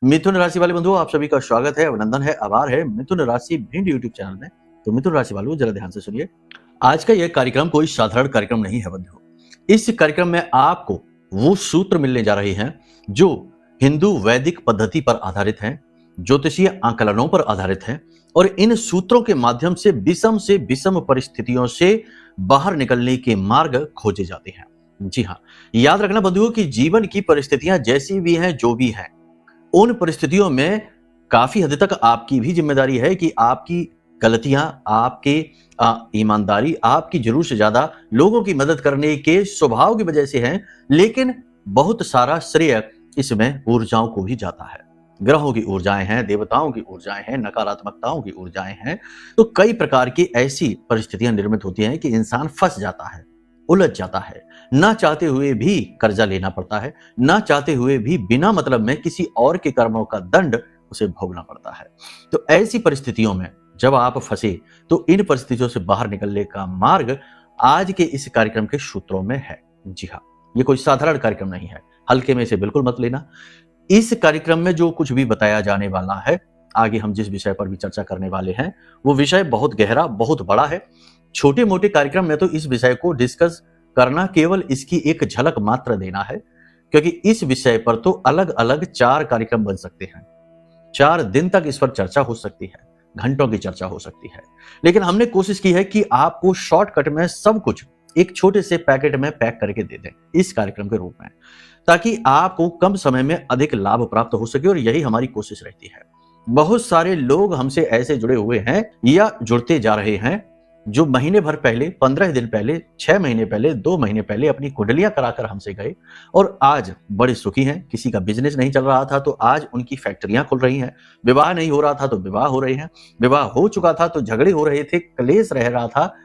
मिथुन राशि वाले बंधुओं, आप सभी का स्वागत है, अभिनंदन है, आभार है मिथुन राशि भिंड यूट्यूब चैनल में। तो मिथुन राशि वालों, जरा ध्यान से सुनिए। आज का यह कार्यक्रम कोई साधारण कार्यक्रम नहीं है बंधुओं। इस कार्यक्रम में आपको वो सूत्र मिलने जा रहे हैं जो हिंदू वैदिक पद्धति पर आधारित हैं, ज्योतिषीय आकलनों पर आधारित हैं और इन सूत्रों के माध्यम से विषम परिस्थितियों से बाहर निकलने के मार्ग खोजे जाते हैं। जी हाँ, याद रखना बंधुओं कि जीवन की परिस्थितियां जैसी भी हैं, जो भी हैं, उन परिस्थितियों में काफी हद तक आपकी भी जिम्मेदारी है कि आपकी गलतियां, आपके ईमानदारी आपकी जरूर से ज्यादा लोगों की मदद करने के स्वभाव की वजह से है, लेकिन बहुत सारा श्रेय इसमें ऊर्जाओं को भी जाता है। ग्रहों की ऊर्जाएं हैं, देवताओं की ऊर्जाएं हैं, नकारात्मकताओं की ऊर्जाएं हैं। तो कई प्रकार की ऐसी परिस्थितियां निर्मित होती हैं कि इंसान फंस जाता है, उलझ जाता है, ना चाहते हुए भी कर्जा लेना पड़ता है, ना चाहते हुए भी बिना मतलब में किसी और के कर्मों का दंड उसे भोगना पड़ता है। तो ऐसी परिस्थितियों में जब आप फंसे तो इन परिस्थितियों से बाहर निकलने का मार्ग आज के इस कार्यक्रम के सूत्रों में है। जी हाँ, ये कोई साधारण कार्यक्रम नहीं है, हल्के में इसे बिल्कुल मत लेना। इस कार्यक्रम में जो कुछ भी बताया जाने वाला है, आगे हम जिस विषय पर भी चर्चा करने वाले हैं, वो विषय बहुत गहरा, बहुत बड़ा है। छोटे मोटे कार्यक्रम में तो इस विषय को डिस्कस करना केवल इसकी एक झलक मात्र देना है, क्योंकि इस विषय पर तो अलग अलग 4 कार्यक्रम बन सकते हैं। 4 दिन तक इस पर चर्चा हो सकती है, घंटों की चर्चा हो सकती है। लेकिन हमने कोशिश की है कि आपको शॉर्टकट में सब कुछ एक छोटे से पैकेट में पैक करके दे दें इस कार्यक्रम के रूप में, ताकि आपको कम समय में अधिक लाभ प्राप्त हो सके, और यही हमारी कोशिश रहती है। बहुत सारे लोग हमसे ऐसे जुड़े हुए हैं या जुड़ते जा रहे हैं जो महीने भर पहले, 15 दिन पहले, 6 महीने पहले, 2 महीने पहले अपनी कुंडलियां कराकर हमसे गए और आज बड़े सुखी हैं। किसी का बिजनेस नहीं चल रहा था तो आज उनकी फैक्ट्रियां खुल रही हैं, विवाह नहीं हो रहा था तो विवाह हो रहे हैं, विवाह हो चुका था तो झगड़े हो रहे थे, क्लेश रह रहा था,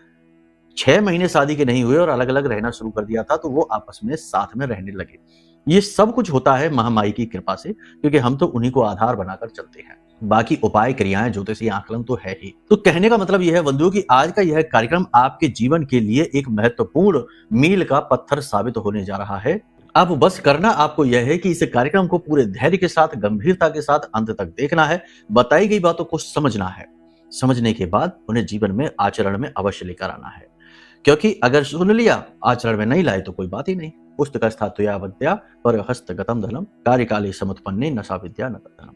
6 महीने शादी के नहीं हुए और अलग अलग रहना शुरू कर दिया था तो वो आपस में साथ में रहने लगे। ये सब कुछ होता है महामाई की कृपा से, क्योंकि हम तो उन्हीं को आधार बनाकर चलते हैं। बाकी उपाय, क्रियाएं, ज्योतिषीय आकलन तो है ही। तो कहने का मतलब यह है बंधुओं कि आज का यह कार्यक्रम आपके जीवन के लिए एक महत्वपूर्ण मील का पत्थर साबित होने जा रहा है। अब बस करना आपको यह है कि इस कार्यक्रम को पूरे धैर्य के साथ, गंभीरता के साथ अंत तक देखना है, बताई गई बातों को समझना है, समझने के बाद उन्हें जीवन में, आचरण में अवश्य लेकर आना है। क्योंकि अगर सुन लिया, आचरण में नहीं लाए तो कोई बात ही नहीं। पुस्तकस्थात्वया विद्या पर हस्तगतम धनम कार्यकाले समुत्पन्ने नशा विद्या न तद्धनम।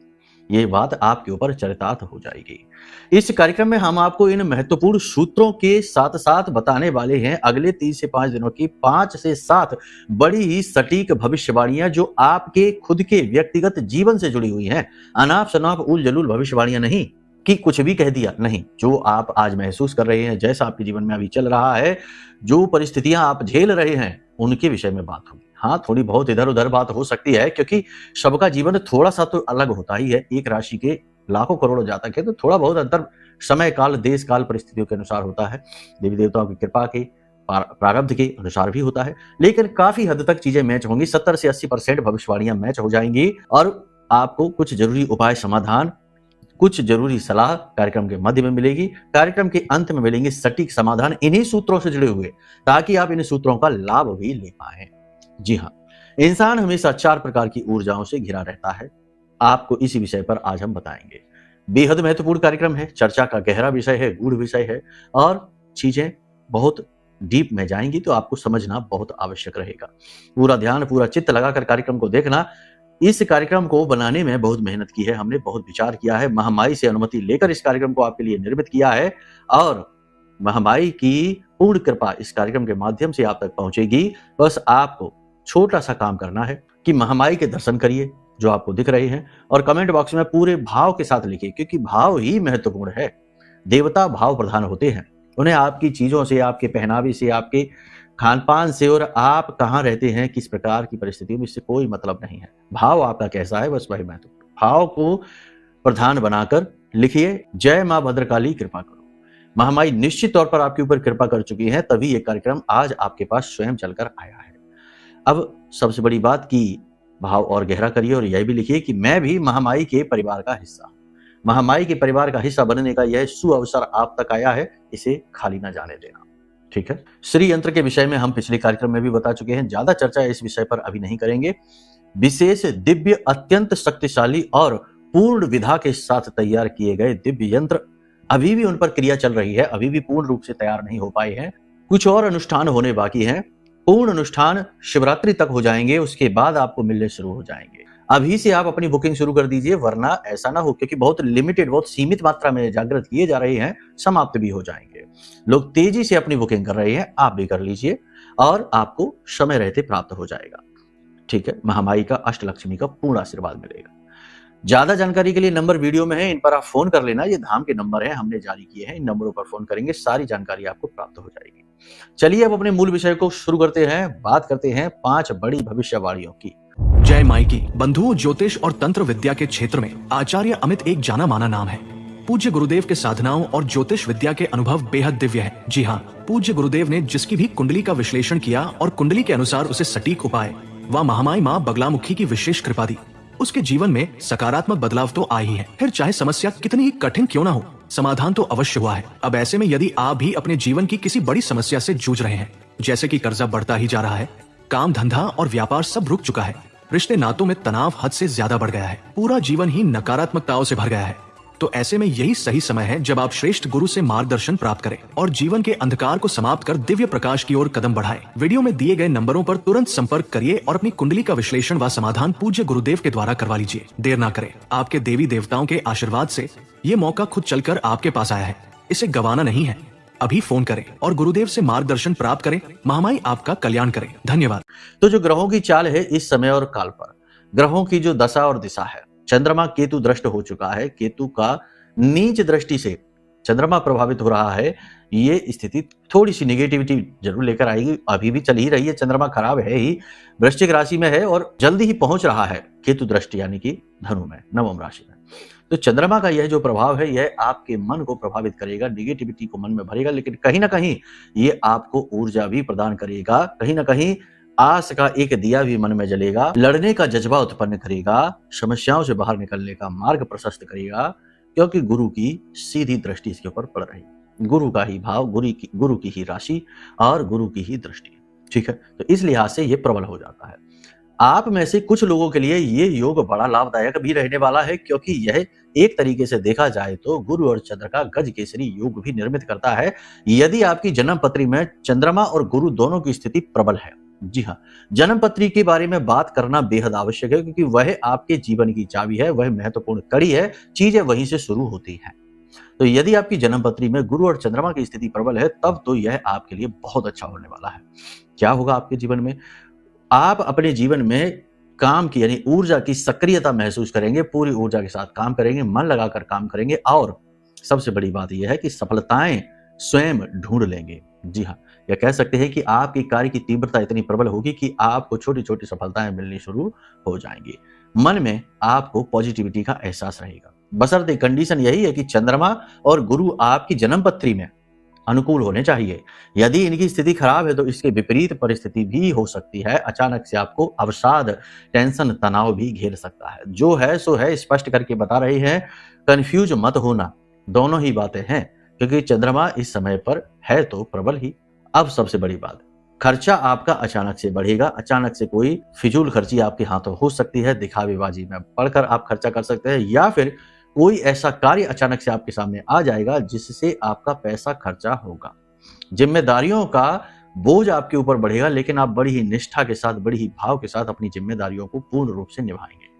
ये बात आपके ऊपर चरितार्थ हो जाएगी। इस कार्यक्रम में हम आपको इन महत्वपूर्ण सूत्रों के साथ साथ बताने वाले हैं अगले 3 से 5 दिनों की 5 से 7 बड़ी ही सटीक भविष्यवाणियां, जो आपके खुद के व्यक्तिगत जीवन से जुड़ी हुई हैं। अनाप शनाप उल जलूल भविष्यवाणियां नहीं कि कुछ भी कह दिया, नहीं। जो आप आज महसूस कर रहे हैं, जैसा आपके जीवन में अभी चल रहा है, जो परिस्थितियां आप झेल रहे हैं, उनके विषय में बात होगी। हाँ, थोड़ी बहुत इधर उधर बात हो सकती है, क्योंकि सबका जीवन थोड़ा सा तो अलग होता ही है। एक राशि के लाखों करोड़ों जातक है, तो थोड़ा बहुत अंतर समय काल, देश काल, परिस्थितियों के अनुसार होता है, देवी देवताओं की कृपा के प्रारब्ध के अनुसार भी होता है। लेकिन काफी हद तक चीजें मैच होंगी, 70 से 80% भविष्यवाणियां मैच हो जाएंगी और आपको कुछ जरूरी उपाय, समाधान, कुछ जरूरी सलाह कार्यक्रम के मध्य में मिलेगी। कार्यक्रम के अंत में मिलेंगे सटीक समाधान इन्हीं सूत्रों से जुड़े हुए, ताकि आप इन सूत्रों का लाभ भी ले पाए। जी हाँ, इंसान हमेशा 4 प्रकार की ऊर्जाओं से घिरा रहता है। आपको इसी विषय पर आज हम बताएंगे। बेहद महत्वपूर्ण कार्यक्रम है, चर्चा का गहरा विषय है, गूढ़ विषय है और चीजें बहुत डीप में जाएंगी, तो आपको समझना बहुत आवश्यक रहेगा। पूरा ध्यान, पूरा चित्त लगाकर कार्यक्रम को देखना। इस कार्यक्रम को बनाने में बहुत मेहनत की है हमने, बहुत विचार किया है, महामाई से अनुमति लेकर इस कार्यक्रम को आपके लिए निर्मित किया है और महामाई की पूर्ण कृपा इस कार्यक्रम के माध्यम से आप तक पहुंचेगी। बस आपको छोटा सा काम करना है कि महामाई के दर्शन करिए जो आपको दिख रहे हैं, और कमेंट बॉक्स में पूरे भाव के साथ लिखिए, क्योंकि भाव ही महत्वपूर्ण है। देवता भाव प्रधान होते हैं, उन्हें आपकी चीजों से, आपके पहनावे से, आपके खान पान से और आप कहाँ रहते हैं, किस प्रकार की परिस्थितियों में, इससे कोई मतलब नहीं है। भाव आपका कैसा है, बस वही महत्वपूर्ण। भाव को प्रधान बनाकर लिखिए, जय मां भद्रकाली कृपा करो। महामाई निश्चित तौर पर आपके ऊपर कृपा कर चुकी है, तभी ये कार्यक्रम आज आपके पास स्वयं चलकर आया है। अब सबसे बड़ी बात कि भाव और गहरा करिए और यह भी लिखिए कि मैं भी महामाई के परिवार का हिस्सा हूं। महामाई के परिवार का हिस्सा बनने का यह सुअवसर आप तक आया है, इसे खाली ना जाने देना। ठीक है। श्री यंत्र के विषय में हम पिछले कार्यक्रम में भी बता चुके हैं, ज्यादा चर्चा इस विषय पर अभी नहीं करेंगे। विशेष दिव्य अत्यंत शक्तिशाली और पूर्ण विधा के साथ तैयार किए गए दिव्य यंत्र अभी भी उन पर क्रिया चल रही है, अभी भी पूर्ण रूप से तैयार नहीं हो पाए हैं। कुछ और अनुष्ठान होने बाकी हैं। पूर्ण अनुष्ठान शिवरात्रि तक हो जाएंगे, उसके बाद आपको मिलने शुरू हो जाएंगे। अभी से आप अपनी बुकिंग शुरू कर दीजिए, वरना ऐसा ना हो, क्योंकि बहुत लिमिटेड, बहुत सीमित मात्रा में जागृत किए जा रहे हैं, समाप्त भी हो जाएंगे। लोग तेजी से अपनी बुकिंग कर रहे हैं, आप भी कर लीजिए और आपको समय रहते प्राप्त हो जाएगा। ठीक है, महामाई का, अष्टलक्ष्मी का पूर्ण आशीर्वाद मिलेगा। ज्यादा जानकारी के लिए नंबर वीडियो में है, इन पर आप फोन कर लेना। ये धाम के नंबर है, हमने जारी किए हैं, इन नंबरों पर फोन करेंगे, सारी जानकारी आपको प्राप्त हो जाएगी। चलिए अब अपने मूल विषय को शुरू करते हैं। बात करते हैं 5 बड़ी भविष्यवाणियों की। जय माई की। बंधुओं, ज्योतिष और तंत्र विद्या के क्षेत्र में आचार्य अमित एक जाना माना नाम है। पूज्य गुरुदेव के साधनाओं और ज्योतिष विद्या के अनुभव बेहद दिव्य है। जी हाँ, पूज्य गुरुदेव ने जिसकी भी कुंडली का विश्लेषण किया और कुंडली के अनुसार उसे सटीक उपाय व महामाई माँ बगलामुखी की विशेष कृपा दी, उसके जीवन में सकारात्मक बदलाव तो आए ही है। फिर चाहे समस्या कितनी ही कठिन क्यों ना हो, समाधान तो अवश्य हुआ है। अब ऐसे में यदि आप भी अपने जीवन की किसी बड़ी समस्या से जूझ रहे हैं, जैसे कि कर्जा बढ़ता ही जा रहा है, काम धंधा और व्यापार सब रुक चुका है, रिश्ते नातों में तनाव हद से ज्यादा बढ़ गया है, पूरा जीवन ही नकारात्मकताओं से भर गया है, तो ऐसे में यही सही समय है जब आप श्रेष्ठ गुरु से मार्गदर्शन प्राप्त करें और जीवन के अंधकार को समाप्त कर दिव्य प्रकाश की ओर कदम बढ़ाएं। वीडियो में दिए गए नंबरों पर तुरंत संपर्क करिए और अपनी कुंडली का विश्लेषण व समाधान पूज्य गुरुदेव के द्वारा करवा लीजिए। देर ना करें, आपके देवी देवताओं के आशीर्वाद से ये मौका खुद चलकर आपके पास आया है, इसे गंवाना नहीं है। अभी फोन करें और गुरुदेव से मार्गदर्शन प्राप्त करें। महामाई आपका कल्याण करें। धन्यवाद। तो जो ग्रहों की चाल है इस समय और काल पर, ग्रहों की जो दशा और दिशा है, चंद्रमा केतु दृष्ट हो चुका है। केतु का नीच दृष्टि से चंद्रमा प्रभावित हो रहा है। ये स्थिति थोड़ी सी नेगेटिविटी जरूर लेकर आएगी, अभी भी चल ही रही है, चंद्रमा खराब है ही, वृश्चिक राशि में है और जल्दी ही पहुंच रहा है केतु दृष्टि यानी कि धनु में, नवम राशि में। तो चंद्रमा का यह जो प्रभाव है यह आपके मन को प्रभावित करेगा, नेगेटिविटी को मन में भरेगा, लेकिन कहीं ना कहीं ये आपको ऊर्जा भी प्रदान करेगा, कहीं ना कहीं आस का एक दिया भी मन में जलेगा, लड़ने का जज्बा उत्पन्न करेगा, समस्याओं से बाहर निकलने का मार्ग प्रशस्त करेगा, क्योंकि गुरु की सीधी दृष्टि इसके ऊपर पड़ रही है। गुरु का ही भाव, गुरु की ही राशि और गुरु की ही दृष्टि। ठीक है, तो इस लिहाज से ये प्रबल हो जाता है। आप में से कुछ लोगों के लिए ये योग बड़ा लाभदायक भी रहने वाला है, क्योंकि यह एक तरीके से देखा जाए तो गुरु और चंद्र का गज केसरी योग भी निर्मित करता है, यदि आपकी जन्म पत्री में चंद्रमा और गुरु दोनों की स्थिति प्रबल है। जी हाँ, जन्म पत्री के बारे में बात करना बेहद आवश्यक है, क्योंकि वह आपके जीवन की चाबी है, वह महत्वपूर्ण कड़ी है, चीजें वहीं से शुरू होती हैं। तो यदि आपकी जन्म पत्री में गुरु और चंद्रमा की स्थिति प्रबल है, तब तो यह आपके लिए बहुत अच्छा होने वाला है। क्या होगा आपके जीवन में? आप अपने जीवन में काम की यानी ऊर्जा की सक्रियता महसूस करेंगे, पूरी ऊर्जा के साथ काम करेंगे, मन लगाकर काम करेंगे, और सबसे बड़ी बात यह है कि सफलताएं स्वयं ढूंढ लेंगे। जी हाँ, या कह सकते हैं कि आपकी कार्य की तीव्रता इतनी प्रबल होगी कि आपको छोटी छोटी सफलताएं मिलनी शुरू हो जाएंगी। मन में आपको पॉजिटिविटी का एहसास रहेगा, बशर्ते कंडीशन यही है कि चंद्रमा और गुरु आपकी जन्म पत्री में अनुकूल होने चाहिए। यदि इनकी स्थिति खराब है तो इसके विपरीत परिस्थिति भी हो सकती है। अचानक से आपको अवसाद, टेंशन, तनाव भी घेर सकता है। जो है सो है, स्पष्ट करके बता रहे हैं, कंफ्यूज मत होना, दोनों ही बातें हैं, क्योंकि चंद्रमा इस समय पर है तो प्रबल ही। अब सबसे बड़ी बात, खर्चा आपका अचानक से बढ़ेगा। अचानक से कोई फिजूल खर्ची आपके हाथों हो सकती है, दिखावेबाजी में पड़कर आप खर्चा कर सकते हैं, या फिर कोई ऐसा कार्य अचानक से आपके सामने आ जाएगा जिससे आपका पैसा खर्चा होगा। जिम्मेदारियों का बोझ आपके ऊपर बढ़ेगा, लेकिन आप बड़ी ही निष्ठा के साथ, बड़ी ही भाव के साथ अपनी जिम्मेदारियों को पूर्ण रूप से निभाएंगे।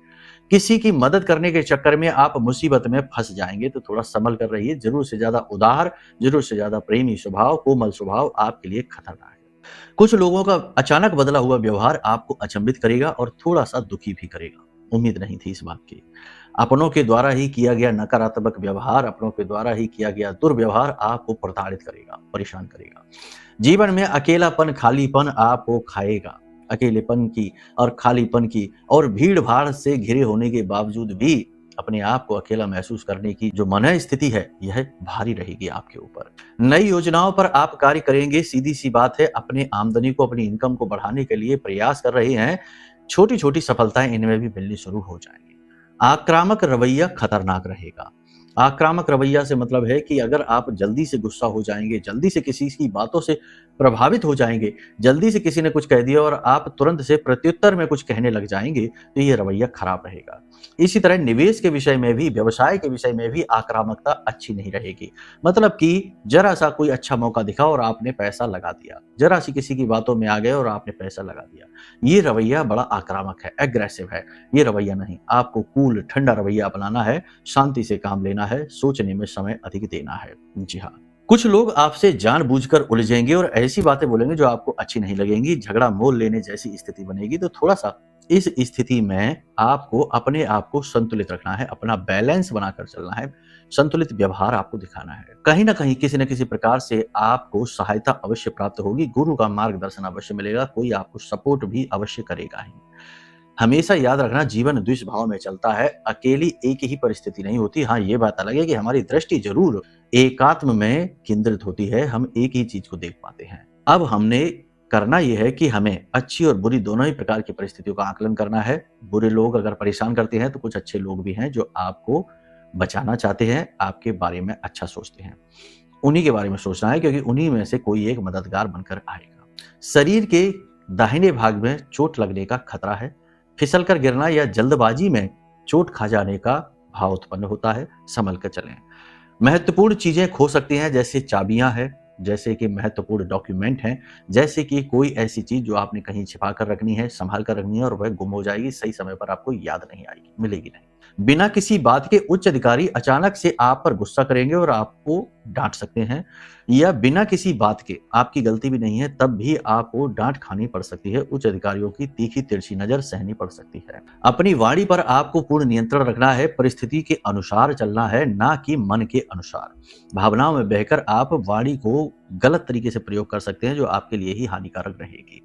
किसी की मदद करने के चक्कर में आप मुसीबत में फंस जाएंगे, तो थोड़ा संभल कर रहिए। जरूर से ज्यादा उदार, जरूर से ज्यादा प्रेमी स्वभाव, कोमल स्वभाव आपके लिए खतरनाक है। कुछ लोगों का अचानक बदला हुआ व्यवहार आपको अचंभित करेगा और थोड़ा सा दुखी भी करेगा। उम्मीद नहीं थी इस बात की। अपनों के द्वारा ही किया गया नकारात्मक व्यवहार, अपनों के द्वारा ही किया गया दुर्व्यवहार आपको प्रताड़ित करेगा, परेशान करेगा। जीवन में अकेलापन, खालीपन आपको खाएगा। अकेलेपन की और खालीपन की और भीड़ भाड़ से घिरे होने के बावजूद भी अपने आप को अकेला महसूस करने की जो मन स्थिति है, यह भारी रहेगी आपके ऊपर। नई योजनाओं पर आप कार्य करेंगे। सीधी सी बात है, अपनी आमदनी को, अपनी इनकम को बढ़ाने के लिए प्रयास कर रहे हैं। छोटी छोटी सफलताएं इनमें भी मिलनी शुरू हो जाएंगी। आक्रामक रवैया खतरनाक रहेगा। आक्रामक रवैया से मतलब है कि अगर आप जल्दी से गुस्सा हो जाएंगे, जल्दी से किसी की बातों से प्रभावित हो जाएंगे, जल्दी से किसी ने कुछ कह दिया और आप तुरंत से प्रत्युत्तर में कुछ कहने लग जाएंगे, तो ये रवैया खराब रहेगा। इसी तरह निवेश के विषय में भी, व्यवसाय के विषय में भी आक्रामकता अच्छी नहीं रहेगी। मतलब कि जरा सा कोई अच्छा मौका दिखा और आपने पैसा लगा दिया, जरा सी किसी की बातों में आ गए और आपने पैसा लगा दिया, ये रवैया बड़ा आक्रामक है, एग्रेसिव है। ये रवैया नहीं, आपको कूल ठंडा रवैया अपनाना है, शांति से काम लेना है, सोचने में समय अधिक देना है। जी हाँ, कुछ लोग आपसे जानबूझकर उलझेंगे और ऐसी बातें बोलेंगे जो आपको अच्छी नहीं लगेंगी, झगड़ा मोल लेने जैसी स्थिति बनेगी। तो थोड़ा सा इस स्थिति में आपको अपने आप को संतुलित रखना है, अपना बैलेंस बनाकर चलना है, संतुलित व्यवहार आपको दिखाना है। कहीं ना कहीं किसी न किसी प्रकार से आपको सहायता अवश्य प्राप्त होगी, गुरु का मार्गदर्शन अवश्य मिलेगा, कोई आपको सपोर्ट भी अवश्य करेगा ही। हमेशा याद रखना, जीवन द्विभाव में चलता है, अकेली एक ही परिस्थिति नहीं होती। हाँ, ये बात अलग है कि हमारी दृष्टि जरूर एकात्म में केंद्रित होती है, हम एक ही चीज को देख पाते हैं। अब हमने करना यह है कि हमें अच्छी और बुरी दोनों ही प्रकार की परिस्थितियों का आकलन करना है। बुरे लोग अगर परेशान करते हैं तो कुछ अच्छे लोग भी हैं जो आपको बचाना चाहते हैं, आपके बारे में अच्छा सोचते हैं। उन्हीं के बारे में सोचना है, क्योंकि उन्हीं में से कोई एक मददगार बनकर आएगा। शरीर के दाहिने भाग में चोट लगने का खतरा है, फिसल कर गिरना या जल्दबाजी में चोट खा जाने का भाव उत्पन्न होता है, संभल कर चलें। महत्वपूर्ण चीजें खो सकती हैं, जैसे चाबियां हैं, जैसे कि महत्वपूर्ण डॉक्यूमेंट हैं, जैसे कि कोई ऐसी चीज जो आपने कहीं छिपा कर रखनी है, संभाल कर रखनी है और वह गुम हो जाएगी, सही समय पर आपको याद नहीं आएगी, मिलेगी नहीं। बिना किसी बात के उच्च अधिकारी अचानक से आप पर गुस्सा करेंगे और आपको डांट सकते हैं, या बिना किसी बात के, आपकी गलती भी नहीं है तब भी आपको डांट खानी पड़ सकती है। उच्च अधिकारियों की तीखी तिरछी नजर सहनी पड़ सकती है। अपनी वाणी पर आपको पूर्ण नियंत्रण रखना है, परिस्थिति के अनुसार चलना है, ना कि मन के अनुसार। भावनाओं में बहकर आप वाणी को गलत तरीके से प्रयोग कर सकते हैं, जो आपके लिए ही हानिकारक रहेगी।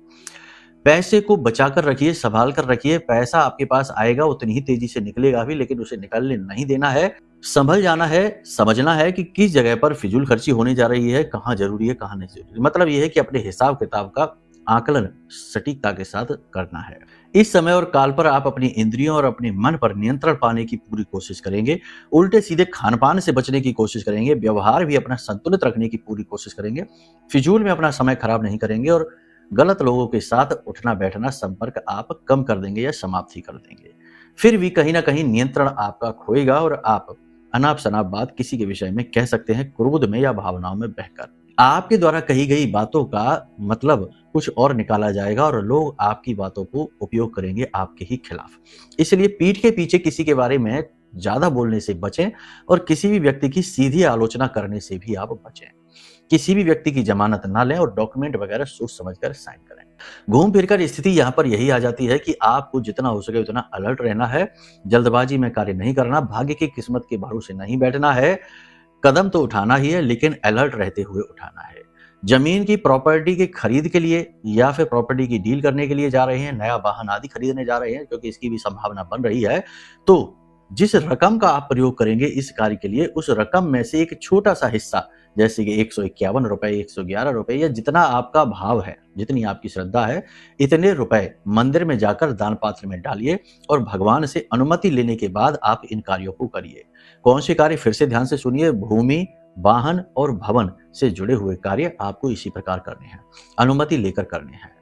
पैसे को बचाकर रखिए, संभाल कर रखिए। पैसा आपके पास आएगा, उतनी ही तेजी से निकलेगा भी, लेकिन उसे निकलने नहीं देना है। संभल जाना है, समझना है कि किस जगह पर फिजूल खर्ची होने जा रही है, कहाँ जरूरी है, कहाँ नहीं जरूरी। मतलब यह है कि अपने हिसाब किताब का आकलन सटीकता के साथ करना है। इस समय और काल पर आप अपनी इंद्रियों और अपने मन पर नियंत्रण पाने की पूरी कोशिश करेंगे। उल्टे सीधे खानपान से बचने की कोशिश करेंगे, व्यवहार भी अपना संतुलित रखने की पूरी कोशिश करेंगे, फिजूल में अपना समय खराब नहीं करेंगे और गलत लोगों के साथ उठना बैठना, संपर्क आप कम कर देंगे या समाप्त ही कर देंगे। फिर भी कहीं ना कहीं नियंत्रण आपका खोएगा और आप अनाप शनाप बात किसी के विषय में कह सकते हैं, क्रोध में या भावनाओं में बहकर। आपके द्वारा कही गई बातों का मतलब कुछ और निकाला जाएगा और लोग आपकी बातों को उपयोग करेंगे आपके ही खिलाफ। इसलिए पीठ के पीछे किसी के बारे में ज्यादा बोलने से बचें और किसी भी व्यक्ति की सीधी आलोचना करने से भी आप बचें। किसी भी व्यक्ति की जमानत ना लें और डॉक्यूमेंट वगैरह सोच समझकर साइन करें। घूम फिरकर स्थिति यहाँ पर यही आ जाती है कि आपको जितना हो सके उतना अलर्ट रहना है, जल्दबाजी में कार्य नहीं करना, भाग्य की किस्मत के भरोसे नहीं बैठना है। कदम तो उठाना ही है, लेकिन अलर्ट रहते हुए उठाना है। जमीन की प्रॉपर्टी के खरीद के लिए या फिर प्रॉपर्टी की डील करने के लिए जा रहे हैं, नया वाहन आदि खरीदने जा रहे हैं, क्योंकि इसकी भी संभावना बन रही है, तो जिस रकम का आप प्रयोग करेंगे इस कार्य के लिए, उस रकम में से एक छोटा सा हिस्सा, जैसे कि 151 रुपए, 111 रुपए, या जितना आपका भाव है, जितनी आपकी श्रद्धा है, इतने रुपए मंदिर में जाकर दान पात्र में डालिए और भगवान से अनुमति लेने के बाद आप इन कार्यों को करिए। कौन से कार्य, फिर से ध्यान से सुनिए, भूमि, वाहन और भवन से जुड़े हुए कार्य आपको इसी प्रकार करने हैं, अनुमति लेकर करने हैं।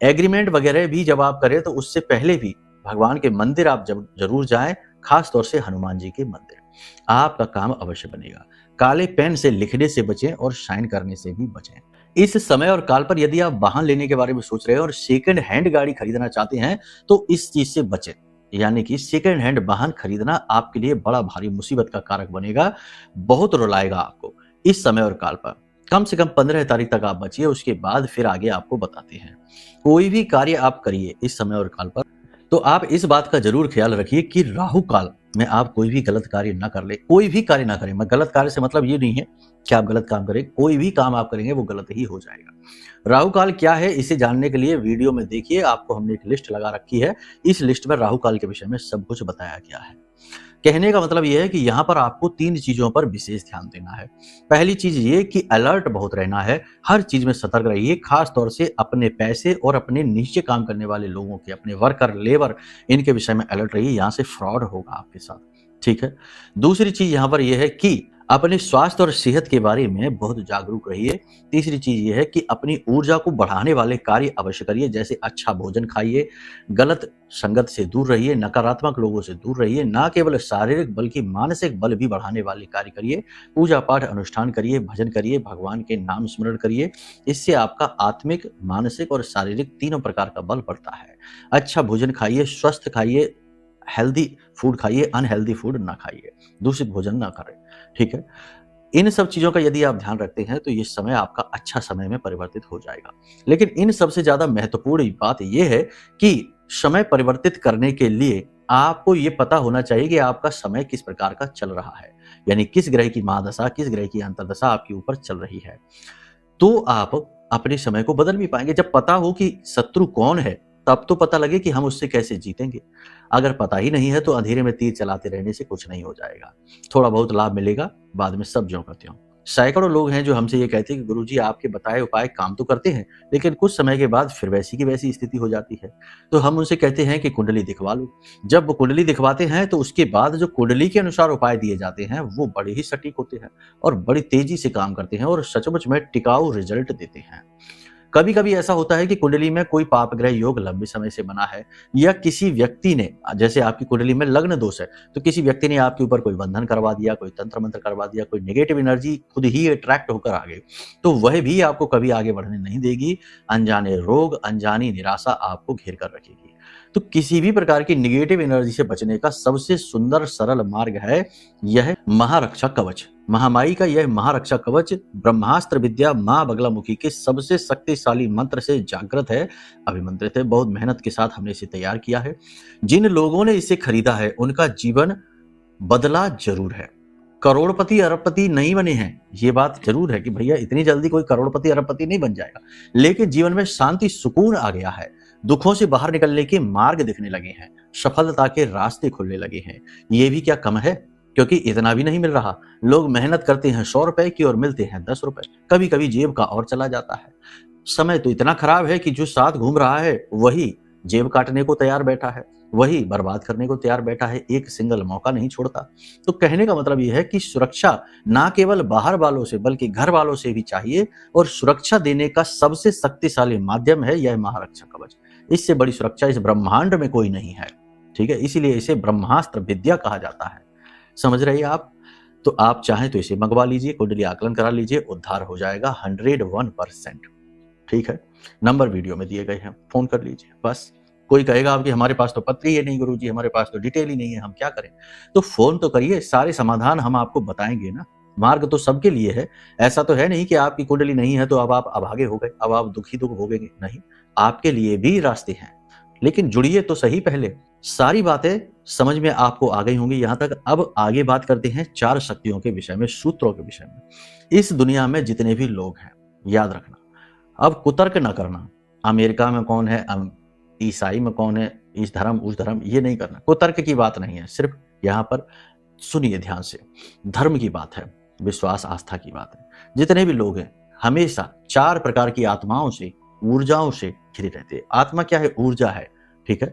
एग्रीमेंट वगैरह भी जब आप करें तो उससे पहले भी भगवान के मंदिर आप जरूर जाएं, खास तौर से हनुमान जी के मंदिर। आपका काम अवश्य बनेगा। काले पेन से लिखने से बचें और साइन करने से भी बचें। इस समय और काल पर यदि आप वाहन लेने के बारे में सोच रहे हैं और सेकंड हैंड गाड़ी खरीदना चाहते हैं तो इस चीज से बचें। यानी कि सेकंड हैंड वाहन खरीदना आपके लिए बड़ा भारी मुसीबत का कारक बनेगा, बहुत रुलाएगा आपको। इस समय और काल पर कम से कम 15 तारीख तक आप बचिए, उसके बाद फिर आगे आपको बताते हैं। कोई भी कार्य आप करिए इस समय और काल पर, तो आप इस बात का जरूर ख्याल रखिए कि राहु काल में आप कोई भी गलत कार्य ना कर ले, कोई भी कार्य ना करें। मैं गलत कार्य से मतलब ये नहीं है कि आप गलत काम करें, कोई भी काम आप करेंगे वो गलत ही हो जाएगा। राहु काल क्या है इसे जानने के लिए वीडियो में देखिए, आपको हमने एक लिस्ट लगा रखी है। इस लिस्ट में राहु काल के विषय में सब कुछ बताया गया है। कहने का मतलब यह है कि यहाँ पर आपको 3 चीजों पर विशेष ध्यान देना है। पहली चीज ये कि अलर्ट बहुत रहना है, हर चीज में सतर्क रहिए, खास तौर से अपने पैसे और अपने नीचे काम करने वाले लोगों के, अपने वर्कर, लेबर, इनके विषय में अलर्ट रहिए, यहाँ से फ्रॉड होगा आपके साथ, ठीक है। दूसरी चीज यहाँ पर यह है कि अपने स्वास्थ्य और सेहत के बारे में बहुत जागरूक रहिए। तीसरी चीज ये है कि अपनी ऊर्जा को बढ़ाने वाले कार्य अवश्य करिए, जैसे अच्छा भोजन खाइए, गलत संगत से दूर रहिए, नकारात्मक लोगों से दूर रहिए, ना केवल शारीरिक बल्कि मानसिक बल भी बढ़ाने वाले कार्य करिए। पूजा पाठ अनुष्ठान करिए, भजन करिए, भगवान के नाम स्मरण करिए। इससे आपका आत्मिक, मानसिक और शारीरिक तीनों प्रकार का बल बढ़ता है। अच्छा भोजन खाइए, स्वस्थ खाइए, हेल्दी फूड खाइए, अनहेल्दी फूड ना खाइए, दूषित भोजन ना करें। ठीक है, इन सब चीजों का यदि आप ध्यान रखते हैं तो ये समय आपका अच्छा समय में परिवर्तित हो जाएगा। लेकिन इन सबसे ज्यादा महत्वपूर्ण बात यह है कि समय परिवर्तित करने के लिए आपको ये पता होना चाहिए कि आपका समय किस प्रकार का चल रहा है, यानी किस ग्रह की महादशा, किस ग्रह की अंतर्दशा आपके ऊपर चल रही है। तो आप अपने समय को बदल भी पाएंगे। जब पता हो कि शत्रु कौन है, तब तो पता लगे कि हम उससे कैसे जीतेंगे। अगर पता ही नहीं है तो अंधेरे में तीर चलाते रहने से कुछ नहीं हो जाएगा। थोड़ा बहुत लाभ मिलेगा, बाद में सब ज्यों का त्यों। सैकड़ों लोग हैं जो हमसे ये कहते हैं कि गुरुजी आपके बताए उपाय काम तो करते हैं, लेकिन कुछ समय के बाद फिर वैसी की वैसी स्थिति हो जाती है। तो हम उनसे कहते हैं कि कुंडली दिखवा लो। जब वो कुंडली दिखवाते हैं तो उसके बाद जो कुंडली के अनुसार उपाय दिए जाते हैं वो बड़े ही सटीक होते हैं और बड़ी तेजी से काम करते हैं और सचमुच में टिकाऊ रिजल्ट देते हैं। कभी कभी ऐसा होता है कि कुंडली में कोई पाप ग्रह योग लंबे समय से बना है, या किसी व्यक्ति ने, जैसे आपकी कुंडली में लग्न दोष है तो किसी व्यक्ति ने आपके ऊपर कोई बंधन करवा दिया, कोई तंत्र मंत्र करवा दिया, कोई नेगेटिव एनर्जी खुद ही अट्रैक्ट होकर आ गई, तो वह भी आपको कभी आगे बढ़ने नहीं देगी। अनजाने रोग, अनजानी निराशा आपको घेर कर रखेगी। तो किसी भी प्रकार की नेगेटिव एनर्जी से बचने का सबसे सुंदर सरल मार्ग है यह महारक्षा कवच। महामाई का यह महारक्षा कवच ब्रह्मास्त्र विद्या मां बगलामुखी के सबसे शक्तिशाली मंत्र से जागृत है, अभिमंत्रित है। बहुत मेहनत के साथ हमने इसे तैयार किया है। जिन लोगों ने इसे खरीदा है उनका जीवन बदला जरूर है। करोड़पति अरबपति नहीं बने हैं, ये बात जरूर है कि भैया इतनी जल्दी कोई करोड़पति अरबपति नहीं बन जाएगा, लेकिन जीवन में शांति सुकून आ गया है, दुखों से बाहर निकलने के मार्ग दिखने लगे हैं, सफलता के रास्ते खुलने लगे हैं। ये भी क्या कम है, क्योंकि इतना भी नहीं मिल रहा। लोग मेहनत करते हैं 100 रुपए की और मिलते हैं 10 रुपए, कभी कभी जेब का और चला जाता है। समय तो इतना खराब है कि जो साथ घूम रहा है वही जेब काटने को तैयार बैठा है, वही बर्बाद करने को तैयार बैठा है, एक सिंगल मौका नहीं छोड़ता। तो कहने का मतलब यह है कि सुरक्षा ना केवल बाहर वालों से बल्कि घर वालों से भी चाहिए, और सुरक्षा देने का सबसे शक्तिशाली माध्यम है यह महारक्षा कवच। इससे बड़ी सुरक्षा इस ब्रह्मांड में कोई नहीं है। ठीक है, इसीलिए इसे ब्रह्मास्त्र विद्या कहा जाता है। समझ रहे हैं आप? तो आप चाहें तो इसे मंगवा लीजिए, कुंडली आकलन करा लीजिए, उद्धार हो जाएगा 101%। ठीक है, नंबर वीडियो में दिए गए हैं, फोन कर लीजिए। बस कोई कहेगा आपकी हमारे पास तो पत्र ही है नहीं गुरुजी, हमारे पास तो डिटेल ही नहीं है, हम क्या करें? तो फोन तो करिए, सारे समाधान हम आपको बताएंगे ना। मार्ग तो सबके लिए है। ऐसा तो है नहीं कि आपकी कुंडली नहीं है तो अब आप अभागे हो गए, अब आप दुखी दुख भोगेंगे। नहीं, आपके लिए भी रास्ते हैं, लेकिन जुड़िए तो सही पहले। सारी बातें समझ में आपको आ गई होंगी यहाँ तक। अब आगे बात करते हैं 4 शक्तियों के विषय में, सूत्रों के विषय में। इस दुनिया में जितने भी लोग हैं, याद रखना, अब कुतर्क ना करना, अमेरिका में कौन है, ईसाई में कौन है, इस धर्म उस धर्म, ये नहीं करना। कुतर्क की बात नहीं है, सिर्फ यहाँ पर सुनिए ध्यान से। धर्म की बात है, विश्वास आस्था की बात है। जितने भी लोग हैं हमेशा 4 प्रकार की आत्माओं से, ऊर्जाओं से घिरे रहते हैं। आत्मा क्या है? ऊर्जा है। ठीक है,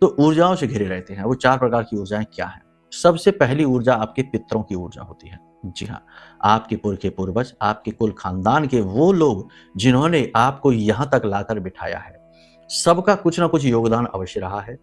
तो ऊर्जाओं से घिरे रहते हैं। वो 4 प्रकार की ऊर्जाएं क्या है? सबसे पहली ऊर्जा आपके पितरों की ऊर्जा होती है। जी हाँ, आपके पुरखे पूर्वज, आपके कुल खानदान के वो लोग जिन्होंने आपको यहां तक लाकर बिठाया है, सबका कुछ ना कुछ योगदान अवश्य रहा है,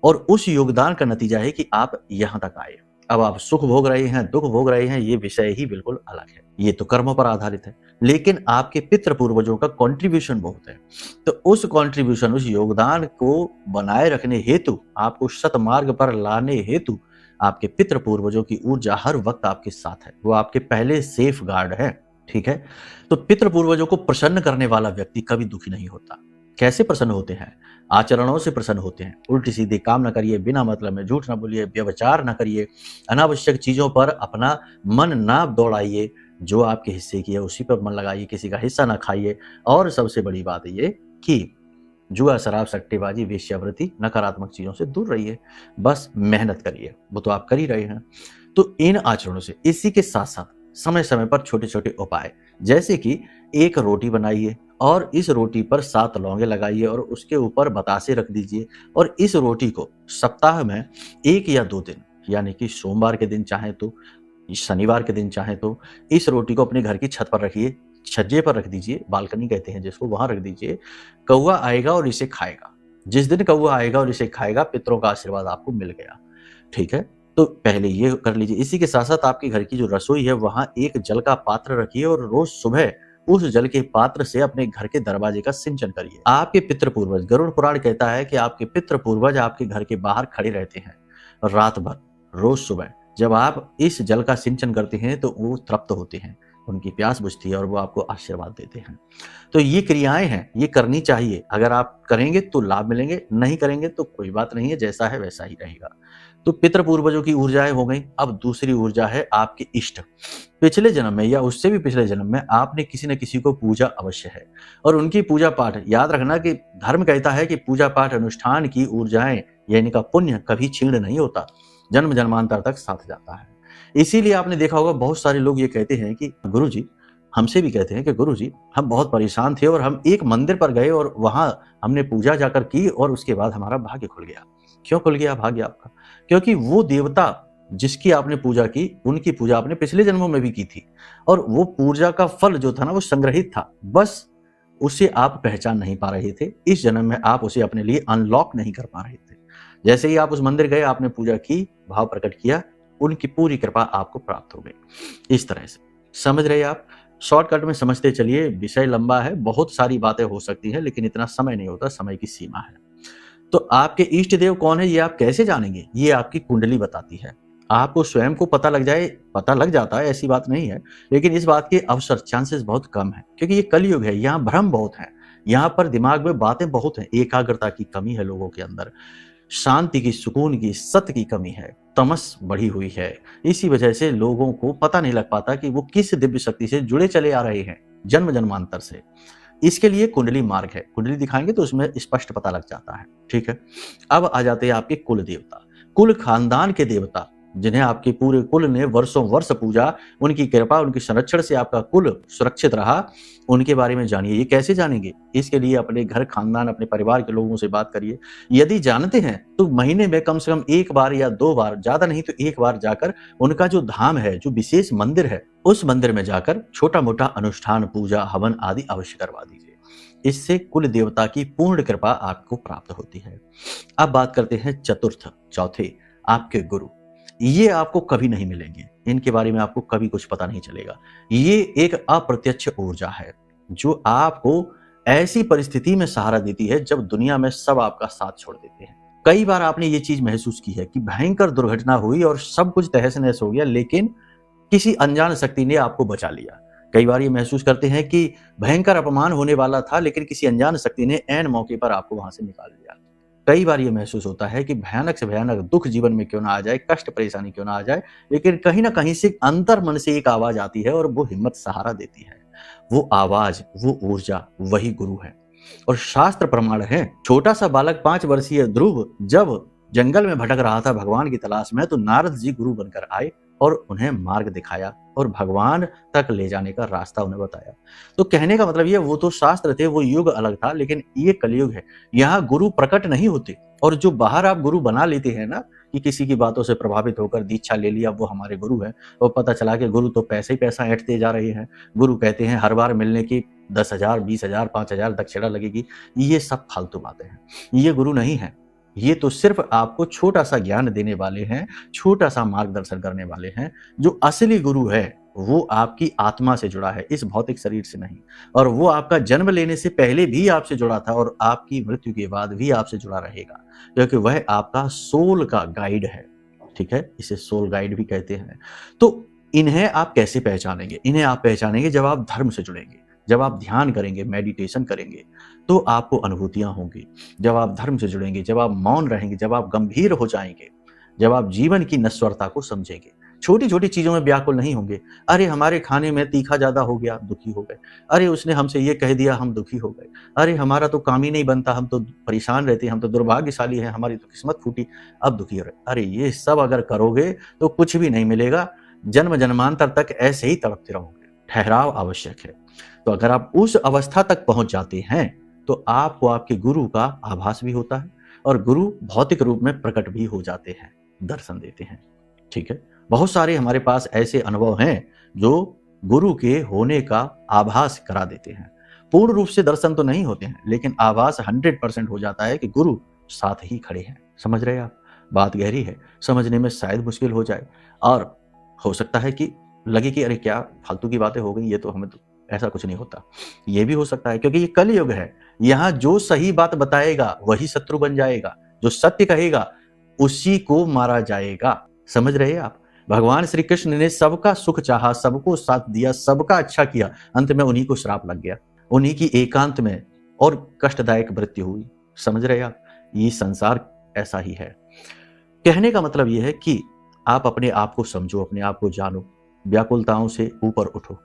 और उस योगदान का नतीजा है कि आप यहां तक आए। अब आप सुख भोग रहे हैं, दुख भोग रहे हैं, ये विषय ही बिल्कुल अलग है, ये तो कर्मों पर आधारित है। लेकिन आपके पितृ पूर्वजों का कंट्रीब्यूशन बहुत है। तो उस कंट्रीब्यूशन, उस योगदान को बनाए रखने हेतु, आपको सतमार्ग पर लाने हेतु आपके पितृ पूर्वजों की ऊर्जा हर वक्त आपके साथ है। वो आपके पहले सेफ गार्ड है। ठीक है, तो पितृ पूर्वजों को प्रसन्न करने वाला व्यक्ति कभी दुखी नहीं होता। कैसे प्रसन्न होते हैं? आचरणों से प्रसन्न होते हैं। उल्टी सीधे काम न करिए, बिना मतलब में झूठ न बोलिए, व्यभिचार न करिए, अनावश्यक चीजों पर अपना मन ना दौड़ाइए, जो आपके हिस्से की है उसी पर मन लगाइए, किसी का हिस्सा ना खाइए। और सबसे बड़ी बात ये कि जुआ, शराब, सट्टेबाजी, वेश्यावृत्ति, नकारात्मक चीजों से दूर रहिए। बस मेहनत करिए, वो तो आप कर ही रहे हैं। तो इन आचरणों से, इसी के साथ साथ समय समय पर छोटे छोटे उपाय, जैसे कि एक रोटी बनाइए और इस रोटी पर 7 लौंगे लगाइए और उसके ऊपर बतासे रख दीजिए, और इस रोटी को सप्ताह में 1 या 2 दिन, यानी कि सोमवार के दिन चाहे तो, शनिवार के दिन चाहे तो इस रोटी को अपने घर की छत पर रखिए, छज्जे पर रख दीजिए, बालकनी कहते हैं जिसको, वहां रख दीजिए। कौवा आएगा और इसे खाएगा। जिस दिन कौवा आएगा और इसे खाएगा, पितरों का आशीर्वाद आपको मिल गया। ठीक है, तो पहले ये कर लीजिए। इसी के साथ साथ आपके घर की जो रसोई है वहां एक जल का पात्र रखिए और रोज सुबह उस जल के पात्र से अपने घर के दरवाजे का सिंचन करिए। आपके पितृ पूर्वज, गरुड़ पुराण कहता है कि आपके पितृ पूर्वज आपके घर के बाहर खड़े रहते हैं रात भर, रोज सुबह जब आप इस जल का सिंचन करते हैं तो वो तृप्त होते हैं, उनकी प्यास बुझती है और वो आपको आशीर्वाद देते हैं। तो ये क्रियाएं हैं, ये करनी चाहिए। अगर आप करेंगे तो लाभ मिलेंगे, नहीं करेंगे तो कोई बात नहीं है, जैसा है वैसा ही रहेगा। तो पितृ पूर्वजों की ऊर्जाएं हो गई। अब दूसरी ऊर्जा है आपके इष्ट। पिछले जन्म में या उससे भी पिछले जन्म में आपने किसी न किसी को पूजा अवश्य है, और उनकी पूजा पाठ, याद रखना कि धर्म कहता है कि पूजा पाठ अनुष्ठान की ऊर्जाएं या इनका पुण्य कभी क्षीण नहीं होता, जन्म जन्मांतर तक साथ जाता है। इसीलिए आपने देखा होगा बहुत सारे लोग ये कहते हैं कि गुरुजी, हमसे भी कहते हैं कि गुरुजी हम बहुत परेशान थे और हम एक मंदिर पर गए और वहां हमने पूजा जाकर की और उसके बाद हमारा भाग्य खुल गया। क्यों खुल गया भाग्य आपका? क्योंकि वो देवता जिसकी आपने पूजा की, उनकी पूजा आपने पिछले जन्मों में भी की थी, और वो पूजा का फल जो था ना वो संग्रहित था, बस उसे आप पहचान नहीं पा रहे थे। इस जन्म में आप उसे अपने लिए अनलॉक नहीं कर पा रहे थे। जैसे ही आप उस मंदिर गए, आपने पूजा की, भाव प्रकट किया, उनकी पूरी कृपा आपको प्राप्त हो गई। इस तरह से समझ रहे आप? शॉर्टकट में समझते चलिए, विषय लंबा है, बहुत सारी बातें हो सकती हैं, लेकिन इतना समय नहीं होता, समय की सीमा है। तो आपके इष्ट देव कौन है ये आप कैसे जानेंगे? ये आपकी कुंडली बताती है। आपको स्वयं को पता लग जाता है, ऐसी बात नहीं है, लेकिन इस बात के अवसर, चांसेस बहुत कम है, क्योंकि ये कलयुग है, यहाँ भ्रम बहुत है, यहाँ पर दिमाग में बातें बहुत हैं, एकाग्रता की कमी है लोगों के अंदर, शांति की, सुकून की, सत्य की कमी है, तमस बढ़ी हुई है। इसी वजह से लोगों को पता नहीं लग पाता कि वो किस दिव्य शक्ति से जुड़े चले आ रहे हैं जन्म जन्मांतर से। इसके लिए कुंडली मार्ग है, कुंडली दिखाएंगे तो उसमें स्पष्ट पता लग जाता है। ठीक है, अब आ जाते हैं आपके कुल देवता, कुल खानदान के देवता, जिन्हें आपके पूरे कुल ने वर्षों वर्ष पूजा, उनकी कृपा, उनके संरक्षण से आपका कुल सुरक्षित रहा, उनके बारे में जानिए। ये कैसे जानेंगे? इसके लिए अपने घर, खानदान, अपने परिवार के लोगों से बात करिए। यदि जानते हैं तो महीने में कम से कम एक बार या 2 बार, ज्यादा नहीं तो एक बार जाकर उनका जो धाम है, जो विशेष मंदिर है, उस मंदिर में जाकर छोटा मोटा अनुष्ठान, पूजा, हवन आदि अवश्य करवा दीजिए। इससे कुल देवता की पूर्ण कृपा आपको प्राप्त होती है। अब बात करते हैं चतुर्थ, चौथे, आपके गुरु। ये आपको कभी नहीं मिलेंगे, इनके बारे में आपको कभी कुछ पता नहीं चलेगा। ये एक अप्रत्यक्ष ऊर्जा है जो आपको ऐसी परिस्थिति में सहारा देती है जब दुनिया में सब आपका साथ छोड़ देते हैं। कई बार आपने ये चीज महसूस की है कि भयंकर दुर्घटना हुई और सब कुछ तहस नहस हो गया, लेकिन किसी अनजान शक्ति ने आपको बचा लिया। कई बार ये महसूस करते हैं कि भयंकर अपमान होने वाला था, लेकिन किसी अनजान शक्ति ने ऐन मौके पर आपको वहां से निकाल दिया। कई बार ये महसूस होता है कि भयानक से भयानक दुख जीवन में क्यों ना आ जाए, कष्ट परेशानी क्यों ना आ जाए, लेकिन कहीं ना कहीं से अंतर मन से एक आवाज आती है और वो हिम्मत, सहारा देती है। वो आवाज, वो ऊर्जा, वही गुरु है। और शास्त्र प्रमाण है, छोटा सा बालक 5 वर्षीय ध्रुव जब जंगल में भटक रहा था भगवान की तलाश में, तो नारद जी गुरु बनकर आए और उन्हें मार्ग दिखाया और भगवान तक ले जाने का रास्ता उन्हें बताया। तो कहने का मतलब ये, वो तो शास्त्र थे, वो युग अलग था, लेकिन ये कलयुग है। यहाँ गुरु प्रकट नहीं होते, और जो बाहर आप गुरु बना लेते हैं ना, कि किसी की बातों से प्रभावित होकर दीक्षा ले लिया, वो हमारे गुरु है, और पता चला कि गुरु तो पैसे ही पैसा ऐंठते जा रहे हैं। गुरु कहते हैं हर बार मिलने की 10,000, 20,000, 5,000 दक्षिणा लगेगी। ये सब फालतू बातें हैं, ये गुरु नहीं है। ये तो सिर्फ आपको छोटा सा ज्ञान देने वाले हैं, छोटा सा मार्गदर्शन करने वाले हैं। जो असली गुरु है वो आपकी आत्मा से जुड़ा है, इस भौतिक शरीर से नहीं। और वो आपका जन्म लेने से पहले भी आपसे जुड़ा था और आपकी मृत्यु के बाद भी आपसे जुड़ा रहेगा, क्योंकि वह आपका सोल का गाइड है। ठीक है, इसे सोल गाइड भी कहते हैं। तो इन्हें आप कैसे पहचानेंगे? इन्हें आप पहचानेंगे जब आप धर्म से जुड़ेंगे, जब आप ध्यान करेंगे, मेडिटेशन करेंगे, तो आपको अनुभूतियां होंगी। जब आप धर्म से जुड़ेंगे, जब आप मौन रहेंगे, जब आप गंभीर हो जाएंगे, जब आप जीवन की नश्वरता को समझेंगे, छोटी छोटी चीजों में व्याकुल नहीं होंगे। अरे हमारे खाने में तीखा ज्यादा हो गया, दुखी हो गए। अरे उसने हमसे ये कह दिया, हम दुखी हो गए। अरे हमारा तो काम ही नहीं बनता, हम तो परेशान रहते, हम तो दुर्भाग्यशाली हैं, हमारी तो किस्मत फूटी, अब दुखी हो रहे। अरे ये सब अगर करोगे तो कुछ भी नहीं मिलेगा, जन्म जन्मांतर तक ऐसे ही तड़पते रहोगे। ठहराव आवश्यक है। तो अगर आप उस अवस्था तक पहुंच जाते हैं तो आपको आपके गुरु का आभास भी होता है, और गुरु भौतिक रूप में प्रकट भी हो जाते हैं, दर्शन देते हैं। ठीक है, बहुत सारे हमारे पास ऐसे अनुभव हैं जो गुरु के होने का आभास करा देते हैं। पूर्ण रूप से दर्शन तो नहीं होते हैं, लेकिन आभास 100% हो जाता है कि गुरु साथ ही खड़े हैं। समझ रहे हैं आप? बात गहरी है, समझने में शायद मुश्किल हो जाए, और हो सकता है कि लगे कि अरे क्या फालतू की बातें हो गई, ये तो हमें तो ऐसा कुछ नहीं होता। ये भी हो सकता है क्योंकि ये कलयुग है। यहाँ जो सही बात बताएगा वही शत्रु बन जाएगा, जो सत्य कहेगा उसी को मारा जाएगा। समझ रहे हैं आप? भगवान श्री कृष्ण ने सबका सुख चाहा, सबको साथ दिया, सबका अच्छा किया, अंत में उन्हीं को श्राप लग गया, उन्हीं की एकांत में और कष्टदायक मृत्यु हुई। समझ रहे हैं आप? ये संसार ऐसा ही है। कहने का मतलब यह है कि आप अपने आप को समझो, अपने आप को जानो, व्याकुलताओं से ऊपर उठो।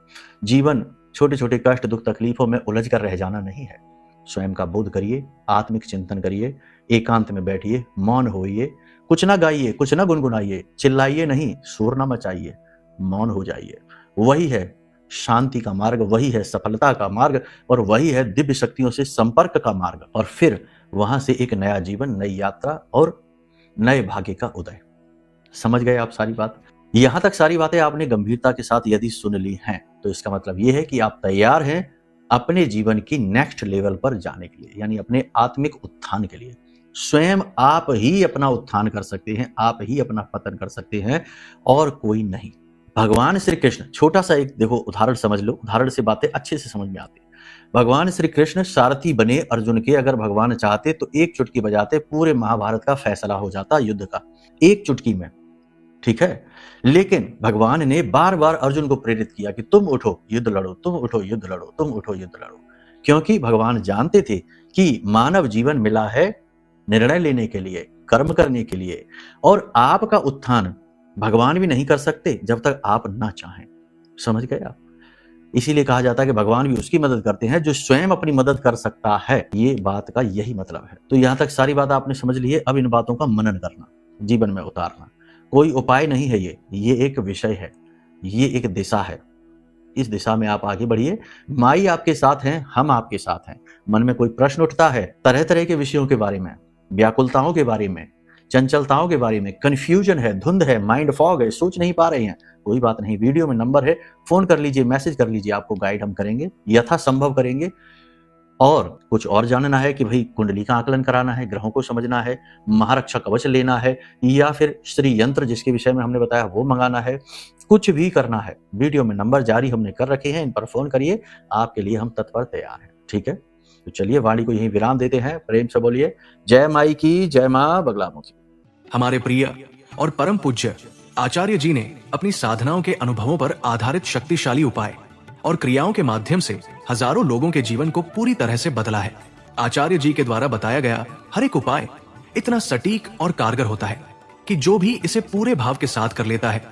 जीवन छोटे छोटे कष्ट, दुख, तकलीफों में उलझ कर रह जाना नहीं है। स्वयं का बोध करिए, आत्मिक चिंतन करिए, एकांत में बैठिए, मौन होइए, कुछ ना गाइए, कुछ ना गुनगुनाइए, चिल्लाइए नहीं, शोर ना मचाइए, मौन हो जाइए। वही है शांति का मार्ग, वही है सफलता का मार्ग, और वही है दिव्य शक्तियों से संपर्क का मार्ग, और फिर वहां से एक नया जीवन, नई यात्रा और नए भाग्य का उदय। समझ गए आप सारी बात? यहां तक सारी बातें आपने गंभीरता के साथ यदि सुन ली हैं तो इसका मतलब यह है कि आप तैयार हैं अपने जीवन की नेक्स्ट लेवल पर जाने के लिए, यानी अपने आत्मिक उत्थान के लिए। स्वयं आप ही अपना उत्थान कर सकते हैं, आप ही अपना पतन कर सकते हैं, और कोई नहीं। भगवान श्री कृष्ण, छोटा सा एक देखो उदाहरण समझ लो, उदाहरण से बातें अच्छे से समझ में आती है। भगवान श्री कृष्ण सारथी बने अर्जुन के, अगर भगवान चाहते तो एक चुटकी बजाते पूरे महाभारत का फैसला हो जाता, युद्ध का, एक चुटकी में। ठीक है, लेकिन भगवान ने बार बार अर्जुन को प्रेरित किया कि तुम उठो युद्ध लड़ो, तुम उठो युद्ध लड़ो, तुम उठो युद्ध लड़ो, क्योंकि भगवान जानते थे कि मानव जीवन मिला है निर्णय लेने के लिए, कर्म करने के लिए, और आपका उत्थान भगवान भी नहीं कर सकते जब तक आप ना चाहें। समझ गए आप? इसीलिए कहा जाता है कि भगवान भी उसकी मदद करते हैं जो स्वयं अपनी मदद कर सकता है। ये बात का यही मतलब है। तो यहां तक सारी बात आपने समझ ली है। अब इन बातों का मनन करना, जीवन में उतारना। कोई उपाय नहीं है ये एक विषय है, ये एक दिशा है। इस दिशा में आप आगे बढ़िए। माई आपके साथ हैं, हम आपके साथ हैं। मन में कोई प्रश्न उठता है तरह तरह के विषयों के बारे में, व्याकुलताओं के बारे में, चंचलताओं के बारे में, कंफ्यूजन है, धुंध है, माइंड फॉग है, सोच नहीं पा रहे हैं, कोई बात नहीं, वीडियो में नंबर है, फोन कर लीजिए, मैसेज कर लीजिए, आपको गाइड हम करेंगे, यथासंभव करेंगे। और कुछ और जानना है कि भाई कुंडली का आकलन कराना है, ग्रहों को समझना है, महारक्षा कवच लेना है, या फिर श्री यंत्र जिसके विषय में हमने बताया वो मंगाना है, कुछ भी करना है, वीडियो में नंबर जारी हमने कर रखे हैं, इन पर फोन करिए, आपके लिए हम तत्पर तैयार हैं। ठीक है, तो चलिए वाणी को यहीं विराम देते हैं। प्रेम से बोलिए जय माई की, जय मां बगलामुखी। हमारे प्रिय और परम पूज्य आचार्य जी ने अपनी साधनाओं के अनुभवों पर आधारित शक्तिशाली उपाय और क्रियाओं के माध्यम से हजारों लोगों के जीवन को पूरी तरह से बदला है। आचार्य जी के द्वारा बताया गया हर एक उपाय इतना सटीक और कारगर होता है कि जो भी इसे पूरे भाव के साथ कर लेता है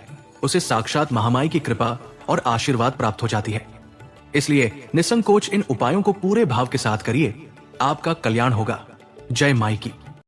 उसे साक्षात महामाई की कृपा और आशीर्वाद प्राप्त हो जाती है। इसलिए निसंकोच इन उपायों को पूरे भाव के साथ करिए, आपका कल्याण होगा। जय माई की।